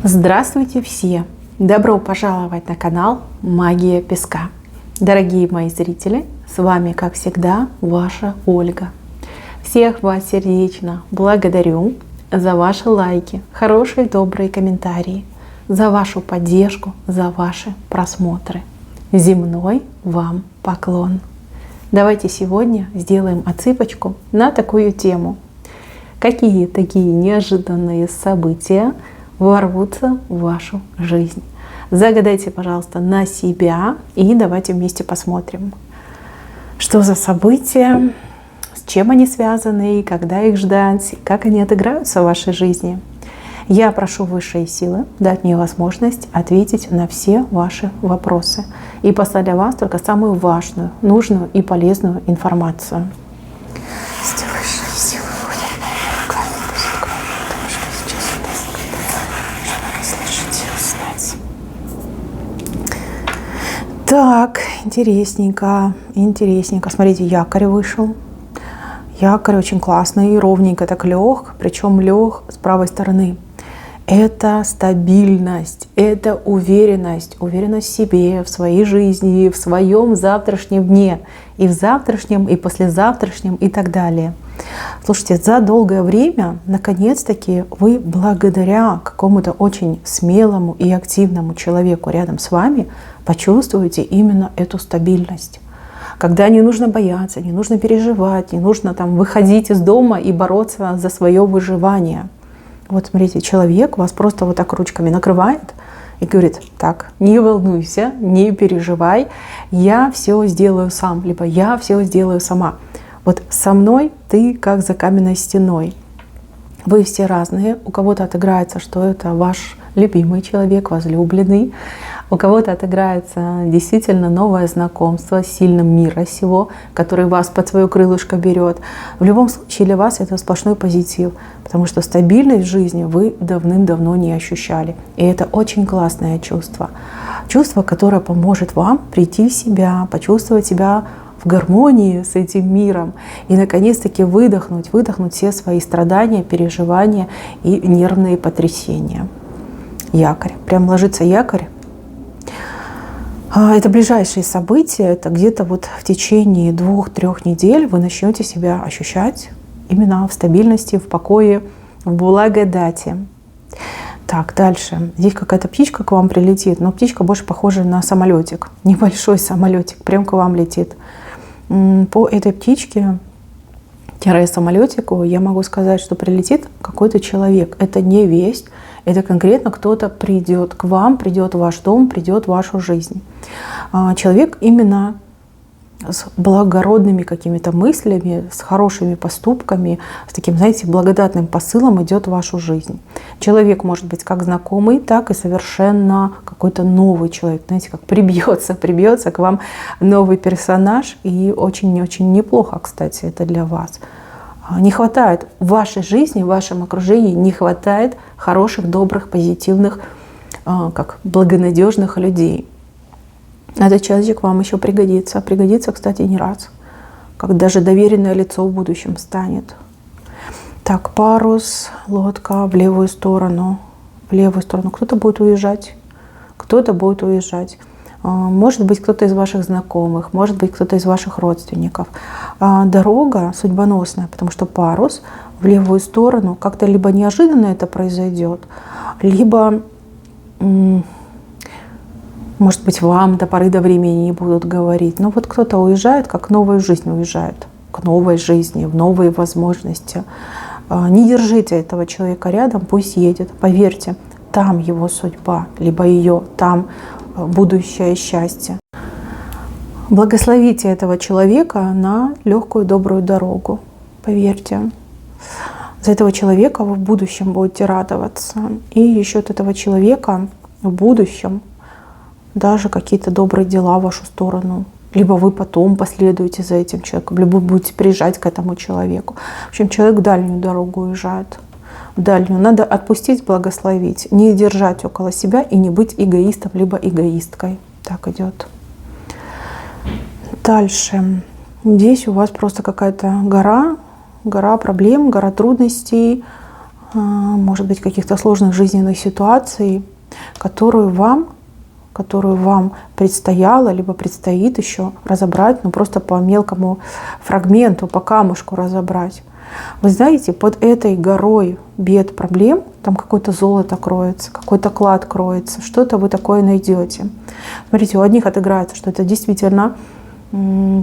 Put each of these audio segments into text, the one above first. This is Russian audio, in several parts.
Здравствуйте все! Добро пожаловать на канал Магия Песка. Дорогие мои зрители, с вами, как всегда, ваша Ольга. Всех вас сердечно благодарю за ваши лайки, хорошие, добрые комментарии, за вашу поддержку, за ваши просмотры. Земной вам поклон! Давайте сегодня сделаем отсыпочку на такую тему. Какие такие неожиданные события ворвутся в вашу жизнь? Загадайте, пожалуйста, на себя и давайте вместе посмотрим, что за события, с чем они связаны, когда их ждать, как они отыграются в вашей жизни. Я прошу высшие силы дать мне возможность ответить на все ваши вопросы и послать для вас только самую важную, нужную и полезную информацию. Так, интересненько. Смотрите, якорь вышел. Якорь очень классный, ровненько так лег, причем лег с правой стороны. Это стабильность, это уверенность в себе, в своей жизни, в своем завтрашнем дне, и в завтрашнем, и послезавтрашнем, и так далее. Слушайте, за долгое время, наконец-таки, вы благодаря какому-то очень смелому и активному человеку рядом с вами почувствуете именно эту стабильность. Когда не нужно бояться, не нужно переживать, не нужно там выходить из дома и бороться за свое выживание. Вот смотрите, человек вас просто вот так ручками накрывает и говорит: так, не волнуйся, не переживай, я все сделаю сам, либо я все сделаю сама. Вот со мной ты как за каменной стеной. Вы все разные, у кого-то отыграется, что это ваш любимый человек, возлюбленный, у кого-то отыграется действительно новое знакомство с сильным мира сего, который вас под свое крылышко берет. В любом случае для вас это сплошной позитив, потому что стабильность в жизни вы давным-давно не ощущали. И это очень классное чувство. Чувство, которое поможет вам прийти в себя, почувствовать себя в гармонии с этим миром и наконец-таки выдохнуть все свои страдания, переживания и нервные потрясения. Якорь. Прям ложится якорь. Это ближайшие события, это где-то вот в течение 2-3 недель вы начнете себя ощущать именно в стабильности, в покое, в благодати. Так, дальше. Здесь какая-то птичка к вам прилетит, но птичка больше похожа на самолетик. Небольшой самолетик прям к вам летит. По этой птичке, самолетику, я могу сказать, что прилетит какой-то человек. Это не весть, это конкретно кто-то придет к вам, придет в ваш дом, придет в вашу жизнь. Человек именно с благородными какими-то мыслями, с хорошими поступками, с таким, знаете, благодатным посылом идет в вашу жизнь. Человек может быть как знакомый, так и совершенно какой-то новый человек. Знаете, как прибьется к вам новый персонаж. И очень-очень неплохо, кстати, это для вас. Не хватает в вашей жизни, в вашем окружении, не хватает хороших, добрых, позитивных, как благонадежных людей. Этот человек вам еще пригодится. Пригодится, кстати, не раз. Как даже доверенное лицо в будущем станет. Так, парус, лодка в левую сторону. В левую сторону. Кто-то будет уезжать. Может быть, кто-то из ваших знакомых, может быть, кто-то из ваших родственников. Дорога судьбоносная, потому что парус в левую сторону. Как-то либо неожиданно это произойдет, либо, может быть, вам до поры до времени не будут говорить. Но вот кто-то уезжает, как в новую жизнь уезжает. К новой жизни, в новые возможности. Не держите этого человека рядом, пусть едет. Поверьте, там его судьба, либо ее, там будущее счастье. Благословите этого человека на легкую, добрую дорогу. Поверьте, за этого человека вы в будущем будете радоваться. И еще от этого человека в будущем даже какие-то добрые дела в вашу сторону. Либо вы потом последуете за этим человеком, либо будете приезжать к этому человеку. В общем, человек в дальнюю дорогу уезжает. В дальнюю. Надо отпустить, благословить. Не держать около себя и не быть эгоистом, либо эгоисткой. Так идет. Дальше. Здесь у вас просто какая-то гора проблем, гора трудностей. может быть, каких-то сложных жизненных ситуаций, которую вам предстояло, либо предстоит еще разобрать, ну просто по мелкому фрагменту, по камушку разобрать. Вы знаете, под этой горой бед, проблем, там какое-то золото кроется, какой-то клад кроется, что-то вы такое найдете. Смотрите, у одних отыграется, что это действительно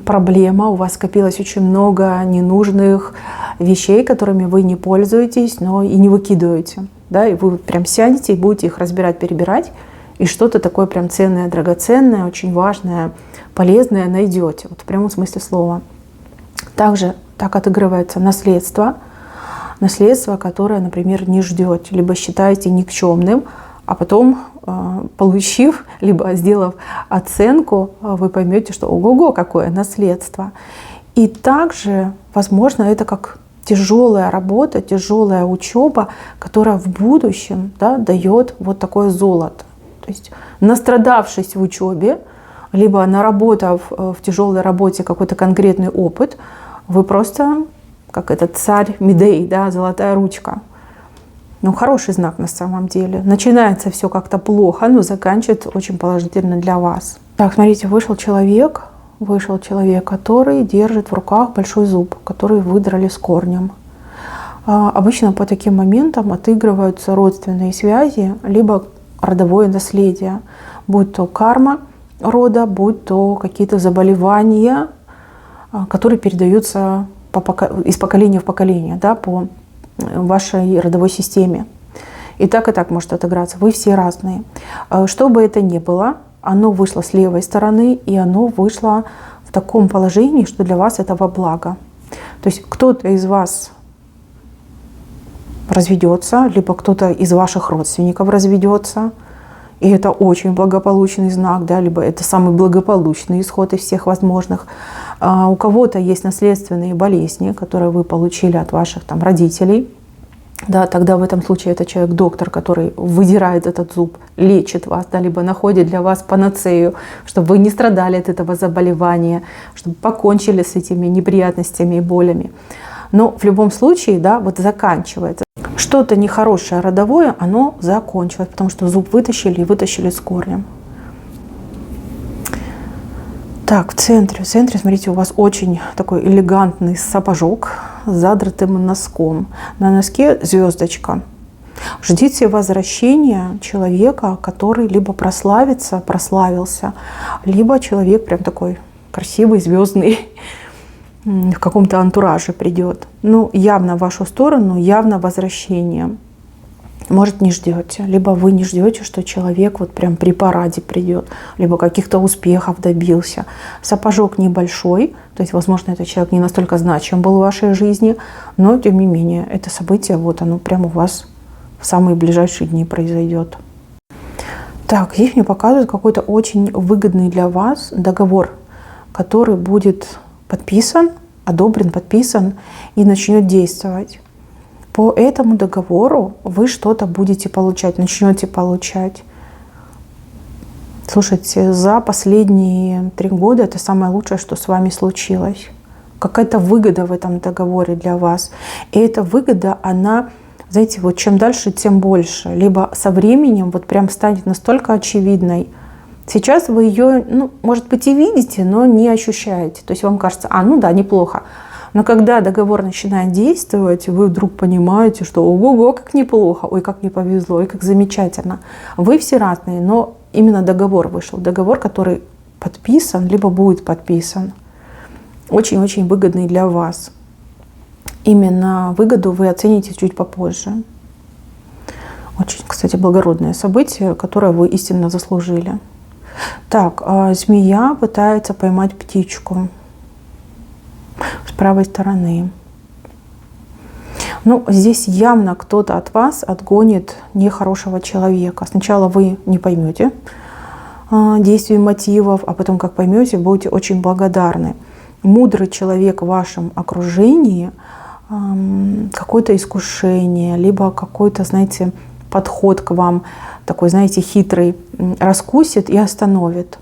проблема, у вас скопилось очень много ненужных вещей, которыми вы не пользуетесь, но и не выкидываете. Да? И вы вот прям сядете и будете их разбирать, перебирать, и что-то такое прям ценное, драгоценное, очень важное, полезное найдете. Вот в прямом смысле слова. Также так отыгрывается наследство. Наследство, которое, например, не ждете, либо считаете никчемным, а потом, получив, либо сделав оценку, вы поймете, что ого-го, какое наследство. И также, возможно, это как тяжелая работа, тяжелая учеба, которая в будущем, да, дает вот такое золото. То есть настрадавшись в учебе, либо наработав в тяжелой работе какой-то конкретный опыт, вы просто, как этот царь Медей, да, золотая ручка. Ну, хороший знак на самом деле. Начинается все как-то плохо, но заканчивается очень положительно для вас. Так, смотрите, вышел человек, который держит в руках большой зуб, который выдрали с корнем. Обычно по таким моментам отыгрываются родственные связи, либо родовое наследие, будь то карма рода, будь то какие-то заболевания, которые передаются из поколения в поколение, да, по вашей родовой системе. И так может отыграться. Вы все разные. Что бы это ни было, оно вышло с левой стороны, и оно вышло в таком положении, что для вас это во благо. То есть кто-то из вас разведется, либо кто-то из ваших родственников разведется, и это очень благополучный знак, да, либо это самый благополучный исход из всех возможных. У кого-то есть наследственные болезни, которые вы получили от ваших там родителей. Да, тогда в этом случае это человек-доктор, который выдирает этот зуб, лечит вас, да, либо находит для вас панацею, чтобы вы не страдали от этого заболевания, чтобы покончили с этими неприятностями и болями. Но в любом случае, да, вот заканчивается. Что-то нехорошее родовое, оно закончилось, потому что зуб вытащили и вытащили с корнем. Так, в центре, смотрите, у вас очень такой элегантный сапожок с задратым носком. На носке звездочка. Ждите возвращения человека, который либо прославился, либо человек прям такой красивый, звездный, в каком-то антураже придет. Ну, явно в вашу сторону, явно возвращение. Может, не ждете, либо вы не ждете, что человек вот прям при параде придет, либо каких-то успехов добился. Сапожок небольшой, то есть, возможно, этот человек не настолько значим был в вашей жизни, но, тем не менее, это событие, вот оно прямо у вас в самые ближайшие дни произойдет. Так, здесь мне показывают какой-то очень выгодный для вас договор, который будет подписан, одобрен, подписан и начнет действовать. По этому договору вы что-то будете получать, начнете получать. Слушайте, за последние 3 года это самое лучшее, что с вами случилось. Какая-то выгода в этом договоре для вас. И эта выгода, она, знаете, вот чем дальше, тем больше. Либо со временем вот прям станет настолько очевидной. Сейчас вы ее, ну, может быть, и видите, но не ощущаете. То есть вам кажется, ну да, неплохо. Но когда договор начинает действовать, вы вдруг понимаете, что ого-го, как неплохо, ой, как мне повезло, ой, как замечательно. Вы все разные, но именно договор вышел. Договор, который подписан, либо будет подписан. Очень-очень выгодный для вас. Именно выгоду вы оцените чуть попозже. Очень, кстати, благородное событие, которое вы истинно заслужили. Так, змея пытается поймать птичку с правой стороны. Ну, здесь явно кто-то от вас отгонит нехорошего человека. Сначала вы не поймете действий, мотивов, а потом, как поймете, будете очень благодарны. Мудрый человек в вашем окружении, какое-то искушение, либо какой-то, знаете, подход к вам, такой, знаете, хитрый, раскусит и остановит.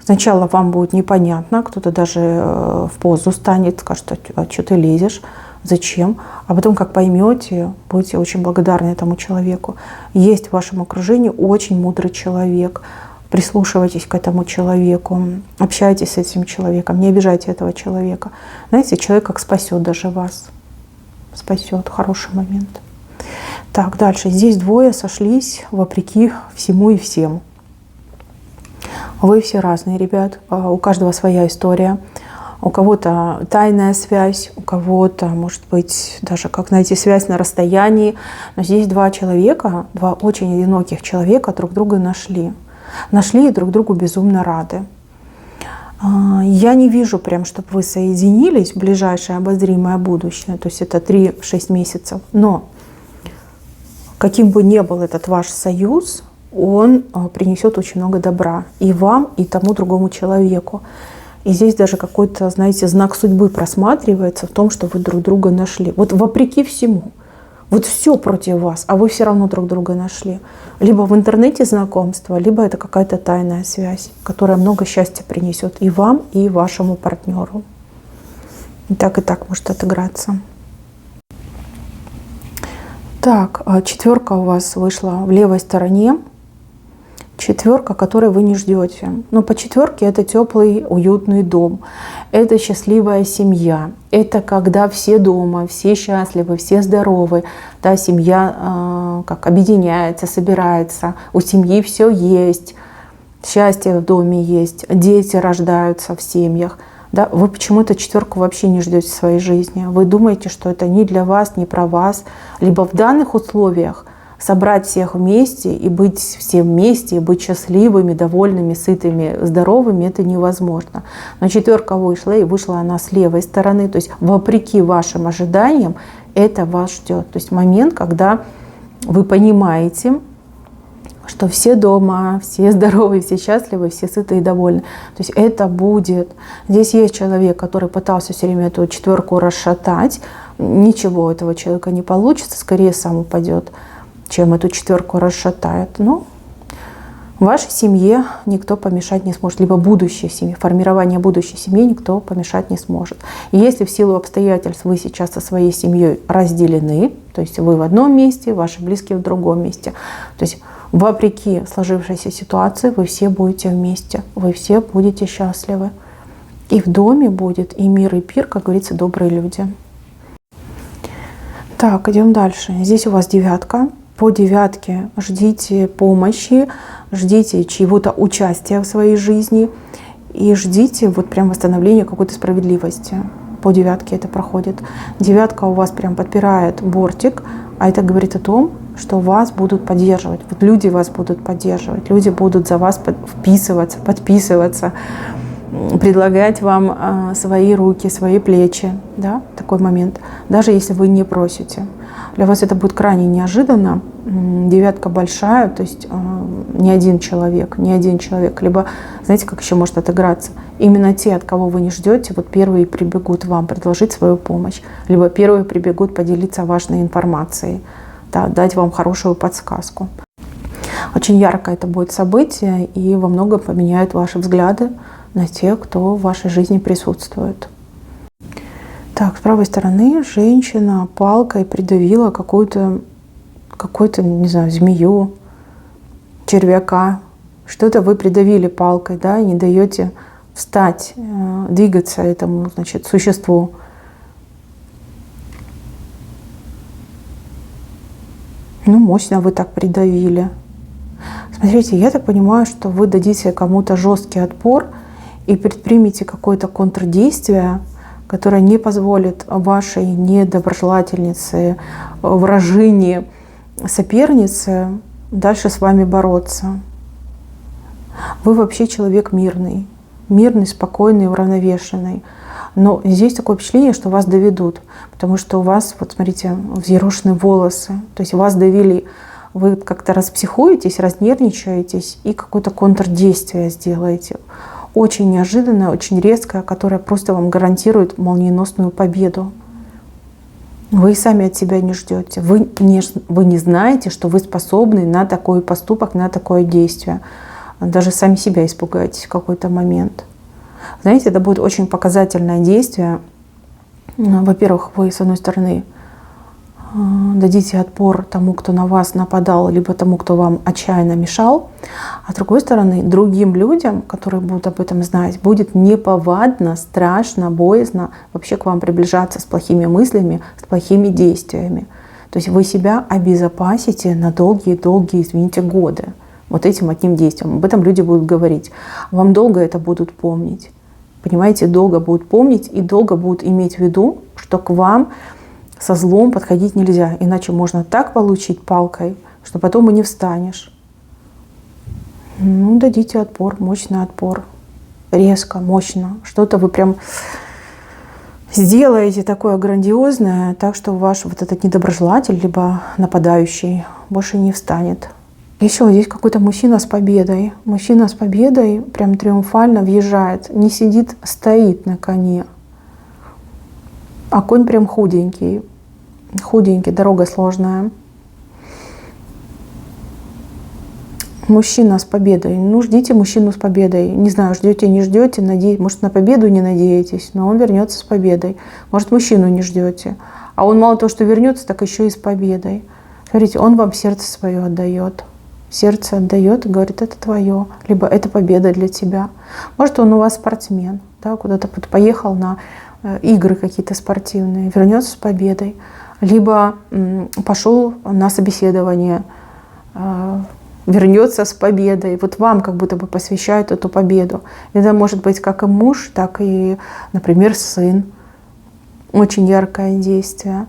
Сначала вам будет непонятно, кто-то даже в позу станет, скажет, а что ты лезешь, Зачем? А потом, как поймете, будете очень благодарны этому человеку. Есть в вашем окружении очень мудрый человек. Прислушивайтесь к этому человеку, общайтесь с этим человеком, не обижайте этого человека. Знаете, человек как спасет даже вас. Спасет. Хороший момент. Так, дальше. Здесь двое сошлись вопреки всему и всем. Вы все разные, ребят. У каждого своя история. У кого-то тайная связь, у кого-то, может быть, даже, как знаете, связь на расстоянии. Но здесь два человека, два очень одиноких человека друг друга нашли. Нашли и друг другу безумно рады. Я не вижу прям, чтобы вы соединились в ближайшее обозримое будущее. То есть это 3-6 месяцев. Но каким бы ни был этот ваш союз, он принесет очень много добра и вам, и тому другому человеку. И здесь даже какой-то, знаете, знак судьбы просматривается в том, что вы друг друга нашли. Вот вопреки всему. Вот все против вас, а вы все равно друг друга нашли. Либо в интернете знакомство, либо это какая-то тайная связь, которая много счастья принесет и вам, и вашему партнеру. И так может отыграться. Так, четверка у вас вышла в левой стороне. Четверка, которой вы не ждете. Но по четверке это теплый, уютный дом. Это счастливая семья. Это когда все дома, все счастливы, все здоровы. Да, семья как объединяется, собирается. У семьи все есть. Счастье в доме есть. Дети рождаются в семьях. Да, вы почему-то четверку вообще не ждете в своей жизни. Вы думаете, что это не для вас, не про вас. Либо в данных условиях собрать всех вместе и быть все вместе, и быть счастливыми, довольными, сытыми, здоровыми, это невозможно. Но четверка вышла, и вышла она с левой стороны. То есть вопреки вашим ожиданиям это вас ждет. То есть момент, когда вы понимаете, что все дома, все здоровые, все счастливы, все сытые и довольны. То есть это будет. Здесь есть человек, который пытался все время эту четверку расшатать. Ничего у этого человека не получится, скорее сам упадет, чем эту четверку расшатает. Но вашей семье никто помешать не сможет. Либо будущей семье, формирование будущей семьи никто помешать не сможет. И если в силу обстоятельств вы сейчас со своей семьей разделены, то есть вы в одном месте, ваши близкие в другом месте, то есть вопреки сложившейся ситуации вы все будете вместе, вы все будете счастливы. И в доме будет и мир, и пир, как говорится, добрые люди. Так, идем дальше. Здесь у вас девятка. По девятке ждите помощи, ждите чьего-то участия в своей жизни и ждите вот прям восстановления какой-то справедливости. По девятке это проходит. Девятка у вас прям подпирает бортик, а это говорит о том, что вас будут поддерживать. Вот люди вас будут поддерживать, люди будут за вас вписываться, подписываться, предлагать вам свои руки, свои плечи. Да? Такой момент. Даже если вы не просите. Для вас это будет крайне неожиданно. Девятка большая, то есть не один человек. Либо, знаете, как еще может отыграться? Именно те, от кого вы не ждете, вот первые прибегут вам предложить свою помощь. Либо первые прибегут поделиться важной информацией, да, дать вам хорошую подсказку. Очень ярко это будет событие и во многом поменяет ваши взгляды на тех, кто в вашей жизни присутствует. Так, с правой стороны женщина палкой придавила какую-то, не знаю, змею, червяка. Что-то вы придавили палкой, да, и не даете встать, двигаться этому, значит, существу. Ну, мощно вы так придавили. Смотрите, я так понимаю, что вы дадите кому-то жесткий отпор и предпримете какое-то контрдействие, которое не позволит вашей недоброжелательнице, вражине, сопернице дальше с вами бороться. Вы вообще человек мирный, спокойный, уравновешенный. Но здесь такое впечатление, что вас доведут, потому что у вас, вот смотрите, взъерошены волосы, то есть вас довели. Вы как-то распсихуетесь, разнервничаетесь и какое-то контрдействие сделаете. Очень неожиданное, очень резкое, которое просто вам гарантирует молниеносную победу. Вы сами от себя не ждете. Вы не знаете, что вы способны на такой поступок, на такое действие. Даже сами себя испугаетесь в какой-то момент. Знаете, это будет очень показательное действие. Во-первых, вы, с одной стороны, дадите отпор тому, кто на вас нападал, либо тому, кто вам отчаянно мешал. А с другой стороны, другим людям, которые будут об этом знать, будет неповадно, страшно, боязно вообще к вам приближаться с плохими мыслями, с плохими действиями. То есть вы себя обезопасите на долгие-долгие, извините, годы вот этим одним действием. Об этом люди будут говорить. Вам долго это будут помнить. Понимаете, долго будут помнить и долго будут иметь в виду, что к вам со злом подходить нельзя. Иначе можно так получить палкой, что потом и не встанешь. Ну, дадите отпор, мощный отпор. Резко, мощно. Что-то вы прям сделаете такое грандиозное, так что ваш вот этот недоброжелатель, либо нападающий, больше не встанет. Еще здесь какой-то мужчина с победой. Мужчина с победой прям триумфально въезжает. Не сидит, стоит на коне. А конь прям худенький. Худенький, дорога сложная. Мужчина с победой. Ну, ждите мужчину с победой. Не знаю, ждете, не ждете, надеетесь. Может, на победу не надеетесь, но он вернется с победой. Может, мужчину не ждете. А он мало того, что вернется, так еще и с победой. Смотрите, он вам сердце свое отдает. Сердце отдает и говорит, это твое, либо это победа для тебя. Может, он у вас спортсмен, да, куда-то поехал на игры какие-то спортивные, вернется с победой. Либо пошел на собеседование, вернется с победой. Вот вам как будто бы посвящают эту победу. Это может быть как и муж, так и, например, сын. Очень яркое действие.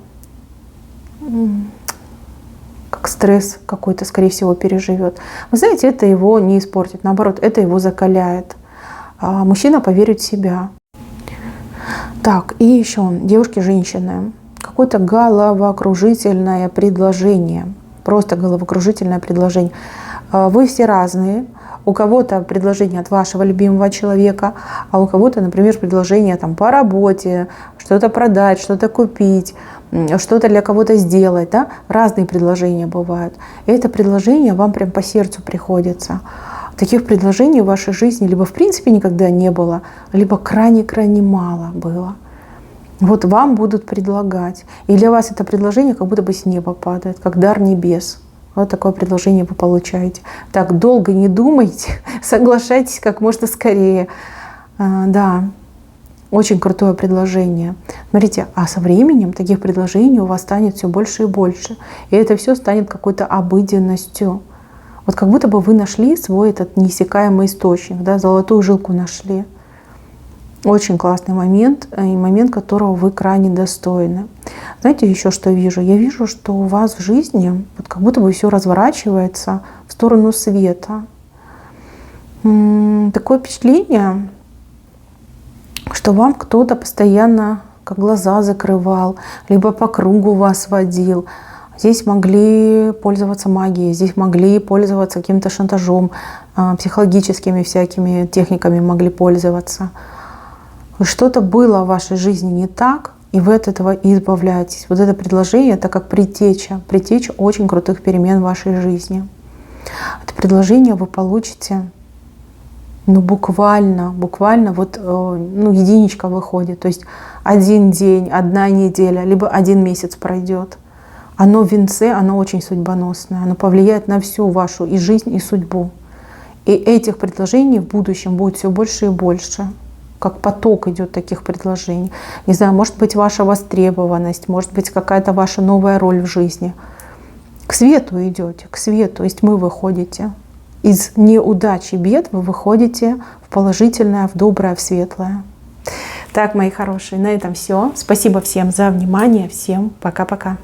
Как стресс какой-то, скорее всего, переживет. Вы знаете, это его не испортит. Наоборот, это его закаляет. Мужчина поверит в себя. Так, и еще, девушки, женщины. Какое-то головокружительное предложение. Просто головокружительное предложение. Вы все разные. У кого-то предложение от вашего любимого человека, а у кого-то, например, предложение там, по работе, что-то продать, что-то купить, что-то для кого-то сделать. Да? Разные предложения бывают. И это предложение вам прям по сердцу приходится. Таких предложений в вашей жизни либо в принципе никогда не было, либо крайне-крайне мало было. Вот вам будут предлагать. И для вас это предложение как будто бы с неба падает, как дар небес. Вот такое предложение вы получаете. Так, долго не думайте, соглашайтесь как можно скорее. Да, очень крутое предложение. Смотрите, а со временем таких предложений у вас станет все больше и больше. И это все станет какой-то обыденностью. Вот как будто бы вы нашли свой этот неиссякаемый источник, да, золотую жилку нашли. Очень классный момент, и момент, которого вы крайне достойны. Знаете, еще что вижу? Я вижу, что у вас в жизни вот как будто бы все разворачивается в сторону света. Такое впечатление, что вам кто-то постоянно как глаза закрывал, либо по кругу вас водил. Здесь могли пользоваться магией, здесь могли пользоваться каким-то шантажом, психологическими всякими техниками могли пользоваться. Что-то было в вашей жизни не так, и вы от этого избавляетесь. Вот это предложение, это как предтеча очень крутых перемен в вашей жизни. Это предложение вы получите, ну буквально вот, единичка выходит. То есть один день, одна неделя, либо один месяц пройдет. Оно в венце, оно очень судьбоносное, оно повлияет на всю вашу и жизнь, и судьбу. И этих предложений в будущем будет все больше и больше. Как поток идет таких предложений. Не знаю, может быть, ваша востребованность, может быть, какая-то ваша новая роль в жизни. К свету идете, к свету. Из тьмы выходите. Из неудач и бед вы выходите в положительное, в доброе, в светлое. Так, мои хорошие, на этом все. Спасибо всем за внимание. Всем пока-пока.